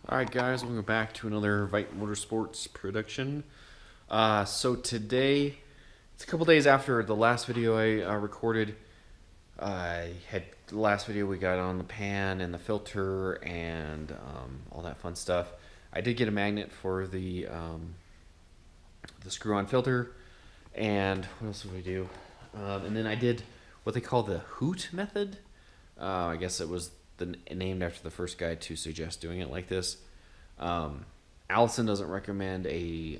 Alright guys, welcome back to another Vite Motorsports production. So today, it's a couple days after the last video I recorded. I had the last video we got on the pan and the filter and all that fun stuff. I did get a magnet for the screw-on filter, and what else did we do? And then I did what they call the HOOT method. I guess it was named after the first guy to suggest doing it like this. Allison doesn't recommend a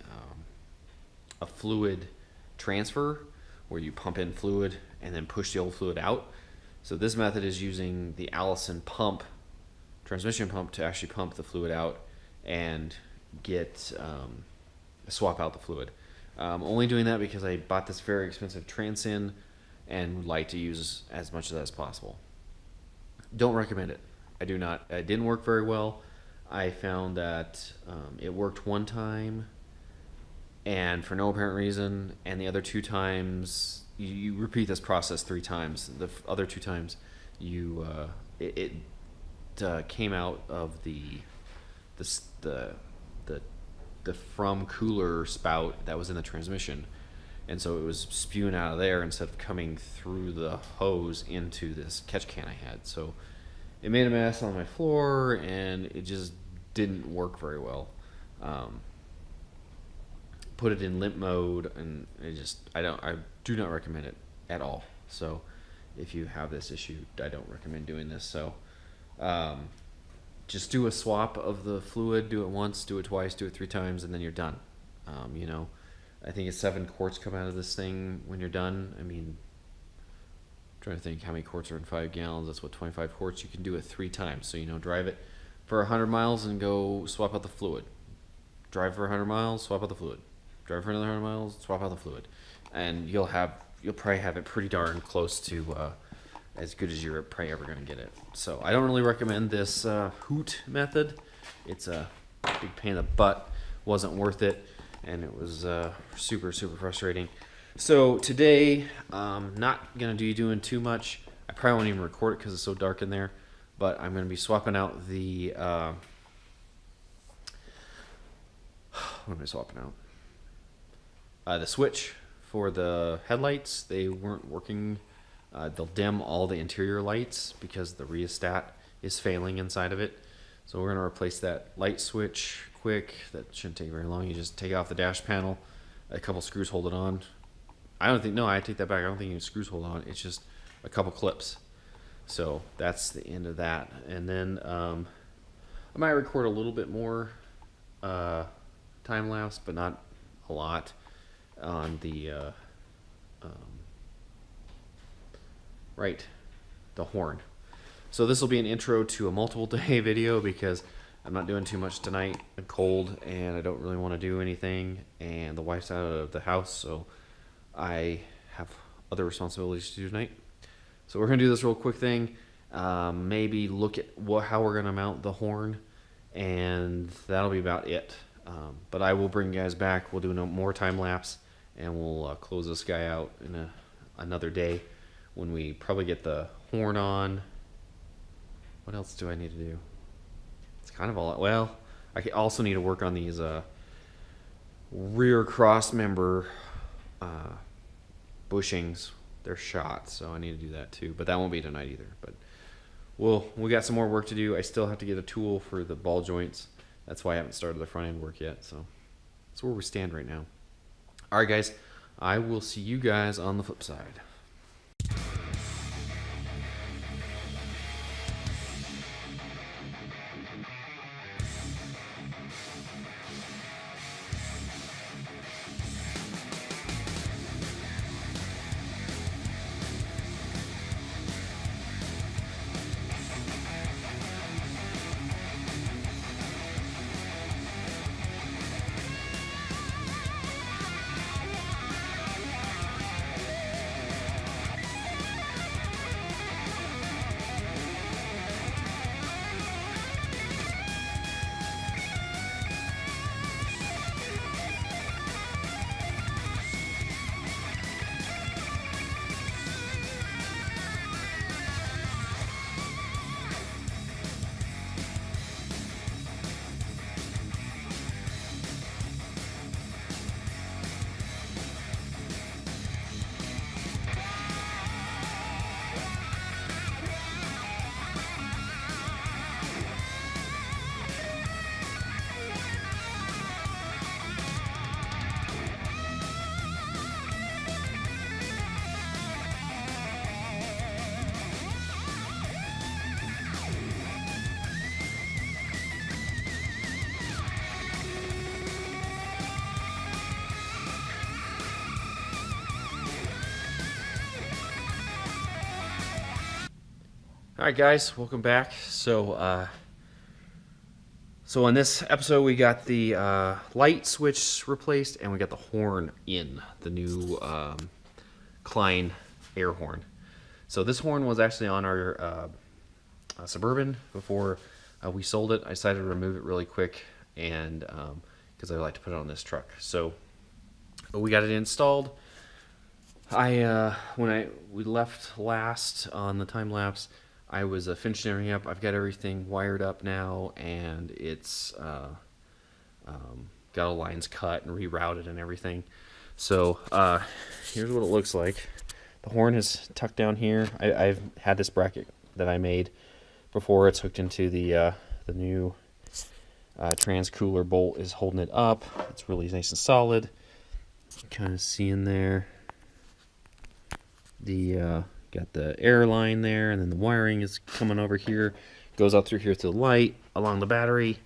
fluid transfer where you pump in fluid and then push the old fluid out. So this method is using the Allison pump, transmission pump, to actually pump the fluid out and get swap out the fluid. Only doing that because I bought this very expensive Transin and would like to use as much of that as possible. Don't recommend it. I do not. It didn't work very well. I found that it worked one time and for no apparent reason, and the other two times you repeat this process 3 times. The other 2 times you it came out of the from cooler spout that was in the transmission, and so it was spewing out of there instead of coming through the hose into this catch can I had. So it made a mess on my floor, and it just didn't work very well. Put it in limp mode, and I do not recommend it at all. So if you have this issue, I don't recommend doing this. So just do a swap of the fluid. Do it once, do it twice, do it 3 times, and then you're done. You know, I think it's 7 quarts come out of this thing when you're done. I mean, I'm trying to think how many quarts are in 5 gallons. That's what, 25 quarts. You can do it 3 times. So, you know, drive it for 100 miles and go swap out the fluid. Drive for 100 miles, swap out the fluid. Drive for another 100 miles, swap out the fluid. And you'll probably have it pretty darn close to as good as you're probably ever going to get it. So I don't really recommend this HOOT method. It's a big pain in the butt. Wasn't worth it, and it was super frustrating. So today, not going to be doing too much. I probably won't even record it because it's so dark in there. But I'm going to be swapping out the what am I swapping out? The switch for the headlights. They weren't working. They'll dim all the interior lights because the rheostat is failing inside of it. So we're going to replace that light switch quick. That shouldn't take very long. You just take off the dash panel. A couple screws hold it on. I take that back. I don't think any screws hold on. It's just a couple clips. So that's the end of that. And then I might record a little bit more time lapse, but not a lot, on the the horn. So this will be an intro to a multiple day video because I'm not doing too much tonight. I'm cold and I don't really want to do anything, and the wife's out of the house, so I have other responsibilities to do tonight. So we're going to do this real quick thing. Maybe look at how we're going to mount the horn, and that'll be about it. But I will bring you guys back. We'll do no more time lapse, and we'll close this guy out in another day when we probably get the horn on. What else do I need to do? It's kind of all. Well, I also need to work on these rear cross member bushings. They're shot, so I need to do that too. But that won't be tonight either. But we got some more work to do. I still have to get a tool for the ball joints. That's why I haven't started the front end work yet. So that's where we stand right now. All right, guys. I will see you guys on the flip side. Alright guys, welcome back. So in this episode we got the light switch replaced and we got the horn in, the new Klein air horn. So this horn was actually on our Suburban before we sold it. I decided to remove it really quick and because I like to put it on this truck. So we got it installed. When we left last on the time lapse, I was finishing everything up. I've got everything wired up now, and it's got all lines cut and rerouted and everything. So here's what it looks like. The horn is tucked down here. I've had this bracket that I made before. It's hooked into the new trans cooler bolt is holding it up. It's really nice and solid. You kind of see in there. Got the air line there, and then the wiring is coming over here, goes out through here to the light along the battery.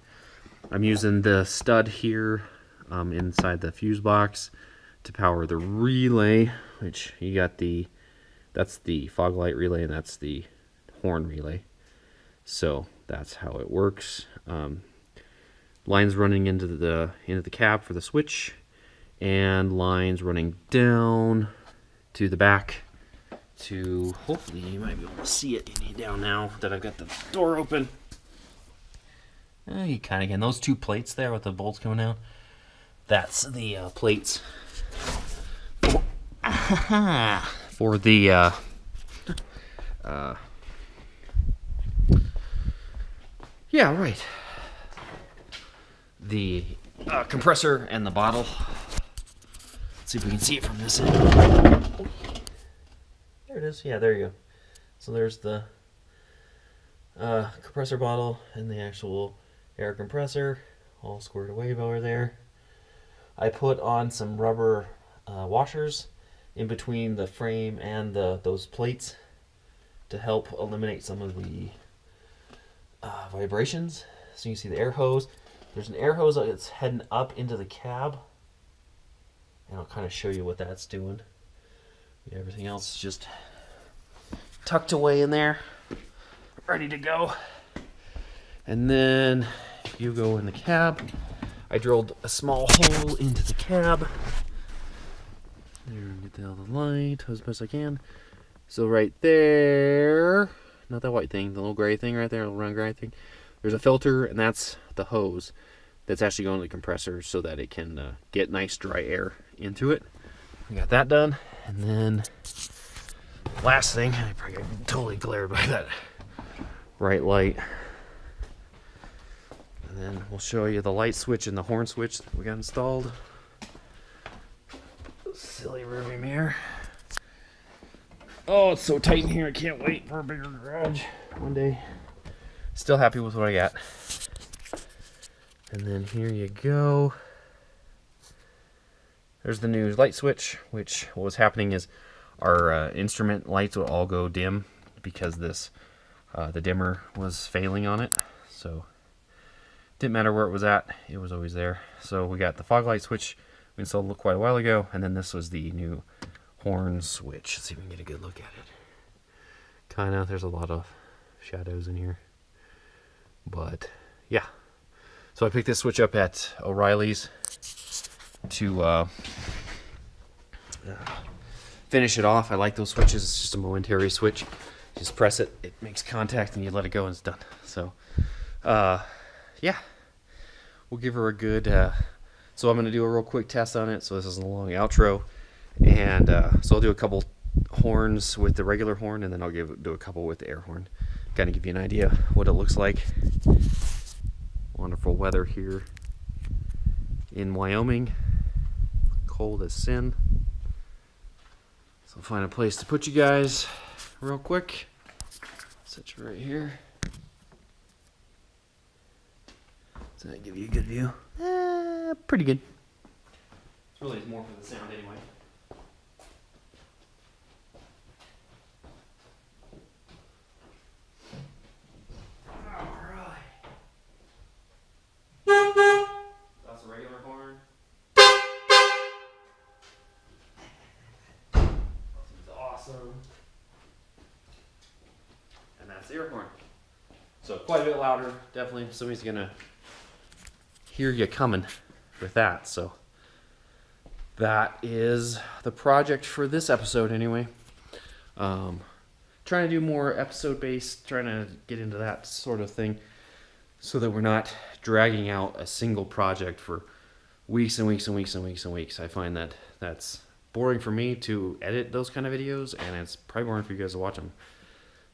I'm using the stud here inside the fuse box to power the relay, which you got that's the fog light relay and that's the horn relay. So that's how it works. Lines running into the cab for the switch, and lines running down to the back. To hopefully you might be able to see it down now that I've got the door open. You kind of get those two plates there with the bolts coming out. That's the plates for the yeah, right. The compressor and the bottle. Let's see if we can see it from this end. There it is. Yeah, there you go. So there's the compressor bottle and the actual air compressor all squared away over there. I put on some rubber washers in between the frame and those plates to help eliminate some of the vibrations. So you can see the air hose. There's an air hose that's heading up into the cab, and I'll kind of show you what that's doing. Everything else is just tucked away in there, ready to go. And then if you go in the cab, I drilled a small hole into the cab. There, get the light as best I can. So right there, not that white thing, the little gray thing right there, little round gray thing. There's a filter, and that's the hose that's actually going to the compressor so that it can get nice dry air into it. We got that done. And then last thing, I probably got totally glared by that bright light. And then we'll show you the light switch and the horn switch that we got installed. Silly rearview mirror. Oh, it's so tight in here. I can't wait for a bigger garage one day. Still happy with what I got. And then here you go. There's the new light switch, which what was happening is our instrument lights would all go dim because the dimmer was failing on it. So didn't matter where it was at, it was always there. So we got the fog light switch we installed quite a while ago, and then this was the new horn switch. Let's see if we can get a good look at it. Kind of, there's a lot of shadows in here. But yeah. So I picked this switch up at O'Reilly's to finish it off. I like those switches. It's just a momentary switch. Just press it, it makes contact, and you let it go, and it's done. So, yeah, we'll give her a good. So I'm going to do a real quick test on it. So this isn't a long outro, and so I'll do a couple horns with the regular horn, and then I'll do a couple with the air horn. Kind of give you an idea what it looks like. Wonderful weather here in Wyoming. Cold as sin. So I'll find a place to put you guys real quick. Set you right here. Does that give you a good view? Pretty good. It's really more for the sound anyway. Alright. That's a regular horn. Awesome. And that's That's the air horn. So quite a bit louder. Definitely somebody's gonna hear you coming with that. So that is the project for this episode anyway. Trying to do more episode based, trying to get into that sort of thing so that we're not dragging out a single project for weeks and weeks and weeks and weeks and weeks. I find that that's boring for me to edit those kind of videos, and it's probably boring for you guys to watch them.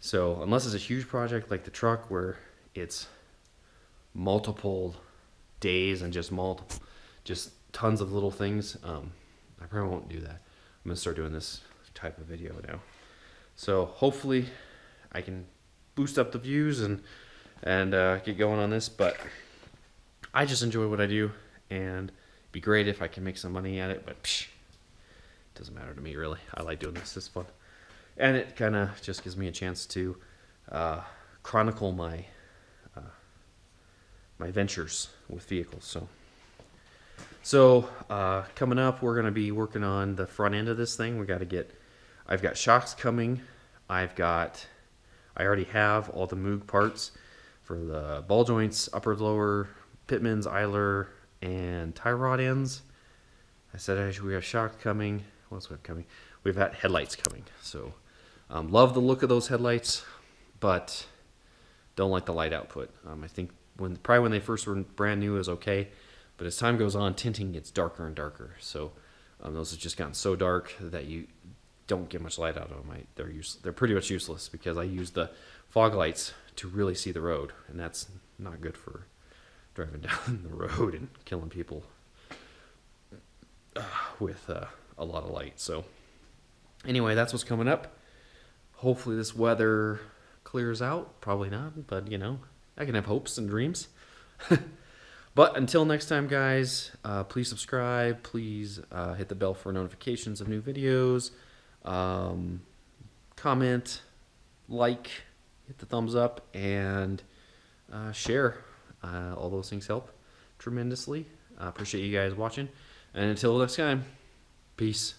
So unless it's a huge project like the truck where it's multiple days and just tons of little things, I probably won't do that. I'm gonna start doing this type of video now. So hopefully I can boost up the views and get going on this, but I just enjoy what I do, and it'd be great if I can make some money at it, but it doesn't matter to me really. I like doing this, it's fun. And it kind of just gives me a chance to chronicle my my ventures with vehicles. So coming up, we're going to be working on the front end of this thing. I've got shocks coming. I already have all the Moog parts for the ball joints, upper, lower, pitmans, idler, and tie rod ends. I said we have shocks coming. What else we have coming? We've got headlights coming. So love the look of those headlights, but don't like the light output. I think probably when they first were brand new it was okay, but as time goes on, tinting gets darker and darker. So those have just gotten so dark that you don't get much light out of them. They're pretty much useless because I use the fog lights to really see the road, and that's not good for driving down the road and killing people with a lot of light. So anyway, that's what's coming up. Hopefully this weather clears out. Probably not, but you know, I can have hopes and dreams. But until next time, guys, please subscribe. Please hit the bell for notifications of new videos. Comment, like, hit the thumbs up, and share. All those things help tremendously. I appreciate you guys watching. And until next time, peace.